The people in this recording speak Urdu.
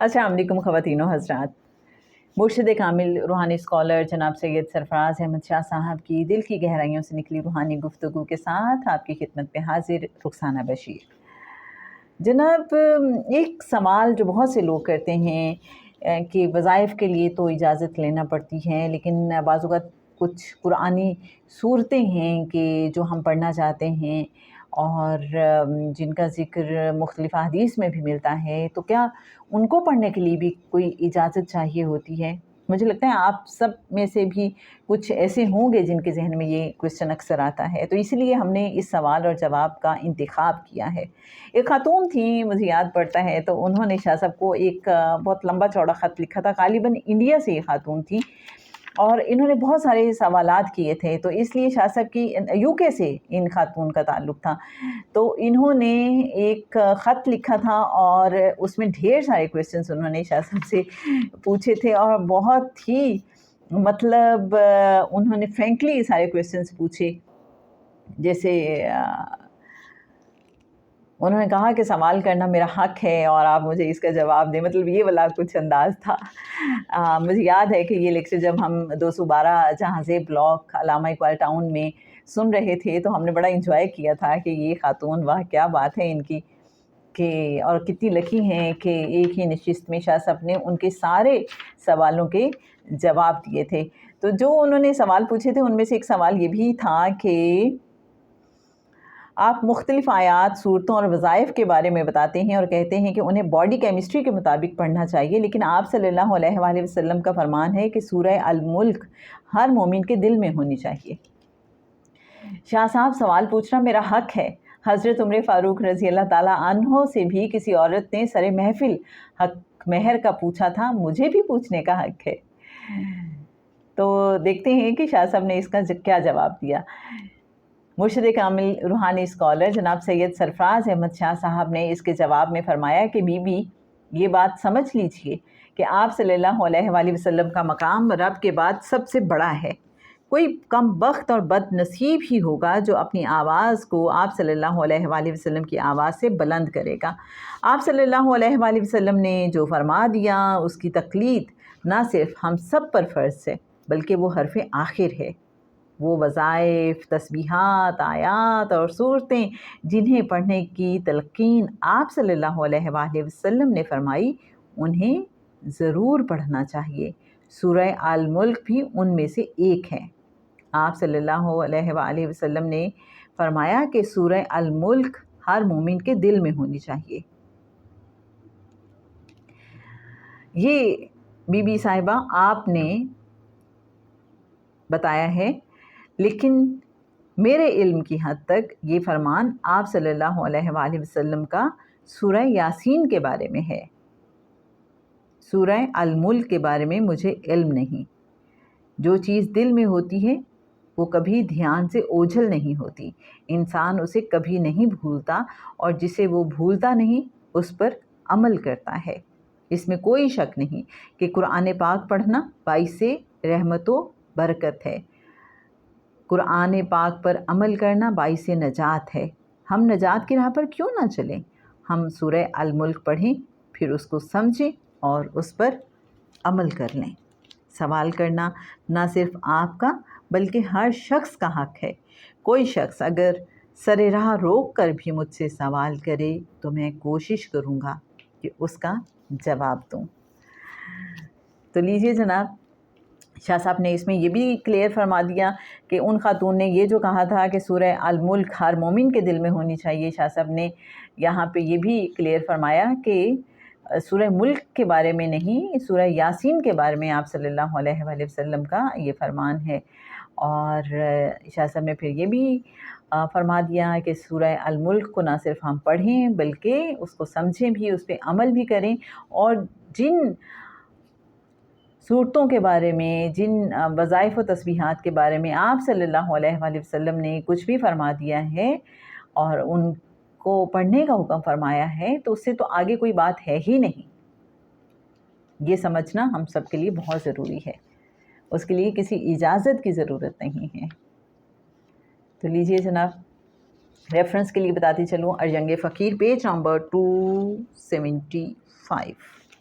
السلام علیکم خواتین و حضرات. مرشد کامل روحانی اسکالر جناب سید سرفراز احمد شاہ صاحب کی دل کی گہرائیوں سے نکلی روحانی گفتگو کے ساتھ آپ کی خدمت میں حاضر رخسانہ بشیر. جناب، ایک سوال جو بہت سے لوگ کرتے ہیں کہ وظائف کے لیے تو اجازت لینا پڑتی ہے، لیکن بعض اوقات کچھ قرآنی صورتیں ہیں کہ جو ہم پڑھنا چاہتے ہیں اور جن کا ذکر مختلف احادیث میں بھی ملتا ہے، تو کیا ان کو پڑھنے کے لیے بھی کوئی اجازت چاہیے ہوتی ہے؟ مجھے لگتا ہے آپ سب میں سے بھی کچھ ایسے ہوں گے جن کے ذہن میں یہ کویسچن اکثر آتا ہے، تو اسی لیے ہم نے اس سوال اور جواب کا انتخاب کیا ہے. ایک خاتون تھیں، مجھے یاد پڑتا ہے، تو انہوں نے شاہ صاحب کو ایک بہت لمبا چوڑا خط لکھا تھا. غالباً انڈیا سے یہ خاتون تھی اور انہوں نے بہت سارے سوالات کیے تھے، تو اس لیے شاہ صاحب کی یو کے سے ان خاتون کا تعلق تھا. تو انہوں نے ایک خط لکھا تھا اور اس میں ڈھیر سارے کویسچنس انہوں نے شاہ صاحب سے پوچھے تھے، اور بہت ہی مطلب انہوں نے فرینکلی سارے کویسچنس پوچھے. جیسے انہوں نے کہا کہ سوال کرنا میرا حق ہے اور آپ مجھے اس کا جواب دیں، مطلب یہ والا کچھ انداز تھا. مجھے یاد ہے کہ یہ لیکچر جب ہم 212 جہازے بلاک علامہ اقبال ٹاؤن میں سن رہے تھے تو ہم نے بڑا انجوائے کیا تھا کہ یہ خاتون، واہ کیا بات ہے ان کی، کہ اور کتنی لکی ہیں کہ ایک ہی نشست میں شاہ صاحب نے ان کے سارے سوالوں کے جواب دیے تھے. تو جو انہوں نے سوال پوچھے تھے ان میں سے ایک سوال یہ بھی تھا کہ آپ مختلف آیات، صورتوں اور وظائف کے بارے میں بتاتے ہیں اور کہتے ہیں کہ انہیں باڈی کیمسٹری کے مطابق پڑھنا چاہیے، لیکن آپ صلی اللہ علیہ وآلہ وسلم کا فرمان ہے کہ سورہ الملک ہر مومن کے دل میں ہونی چاہیے. شاہ صاحب، سوال پوچھنا میرا حق ہے. حضرت عمر فاروق رضی اللہ تعالیٰ عنہ سے بھی کسی عورت نے سر محفل حق مہر کا پوچھا تھا، مجھے بھی پوچھنے کا حق ہے. تو دیکھتے ہیں کہ شاہ صاحب نے اس کا کیا جواب دیا. مرشد کامل روحانی اسکالر جناب سید سرفراز احمد شاہ صاحب نے اس کے جواب میں فرمایا کہ بی بی یہ بات سمجھ لیجئے کہ آپ صلی اللہ علیہ وآلہ وسلم کا مقام رب کے بعد سب سے بڑا ہے. کوئی کم بخت اور بد نصیب ہی ہوگا جو اپنی آواز کو آپ صلی اللہ علیہ وآلہ وسلم کی آواز سے بلند کرے گا. آپ صلی اللہ علیہ وآلہ وسلم نے جو فرما دیا اس کی تقلید نہ صرف ہم سب پر فرض ہے بلکہ وہ حرف آخر ہے. وہ وظائف، تسبیحات، آیات اور صورتیں جنہیں پڑھنے کی تلقین آپ صلی اللہ علیہ وآلہ وسلم نے فرمائی انہیں ضرور پڑھنا چاہیے. سورہ الملک بھی ان میں سے ایک ہے. آپ صلی اللہ علیہ وآلہ وسلم نے فرمایا کہ سورہ الملک ہر مومن کے دل میں ہونی چاہیے. یہ بی بی صاحبہ آپ نے بتایا ہے، لیکن میرے علم کی حد تک یہ فرمان آپ صلی اللہ علیہ وآلہ وسلم کا سورہ یاسین کے بارے میں ہے. سورہ الملک کے بارے میں مجھے علم نہیں. جو چیز دل میں ہوتی ہے وہ کبھی دھیان سے اوجھل نہیں ہوتی. انسان اسے کبھی نہیں بھولتا اور جسے وہ بھولتا نہیں اس پر عمل کرتا ہے. اس میں کوئی شک نہیں کہ قرآن پاک پڑھنا باعث رحمت و برکت ہے. قرآن پاک پر عمل کرنا باعث نجات ہے. ہم نجات کی راہ پر کیوں نہ چلیں؟ ہم سورہ الملک پڑھیں، پھر اس کو سمجھیں اور اس پر عمل کر لیں. سوال کرنا نہ صرف آپ کا بلکہ ہر شخص کا حق ہے. کوئی شخص اگر سر راہ روک کر بھی مجھ سے سوال کرے تو میں کوشش کروں گا کہ اس کا جواب دوں. تو لیجئے جناب، شاہ صاحب نے اس میں یہ بھی کلیئر فرما دیا کہ ان خاتون نے یہ جو کہا تھا کہ سورہ الملک ہر مومن کے دل میں ہونی چاہیے، شاہ صاحب نے یہاں پہ یہ بھی کلیئر فرمایا کہ سورہ ملک کے بارے میں نہیں، سورہ یاسین کے بارے میں آپ صلی اللہ علیہ وآلہ وسلم کا یہ فرمان ہے. اور شاہ صاحب نے پھر یہ بھی فرما دیا کہ سورہ الملک کو نہ صرف ہم پڑھیں بلکہ اس کو سمجھیں بھی، اس پہ عمل بھی کریں، اور جن صورتوں کے بارے میں، جن وظائف و تسبیحات کے بارے میں آپ صلی اللہ علیہ وآلہ وسلم نے کچھ بھی فرما دیا ہے اور ان کو پڑھنے کا حکم فرمایا ہے، تو اس سے تو آگے کوئی بات ہے ہی نہیں. یہ سمجھنا ہم سب کے لیے بہت ضروری ہے. اس کے لیے کسی اجازت کی ضرورت نہیں ہے. تو لیجئے جناب، ریفرنس کے لیے بتاتی چلوں، ارجنگ فقیر پیج نمبر 275.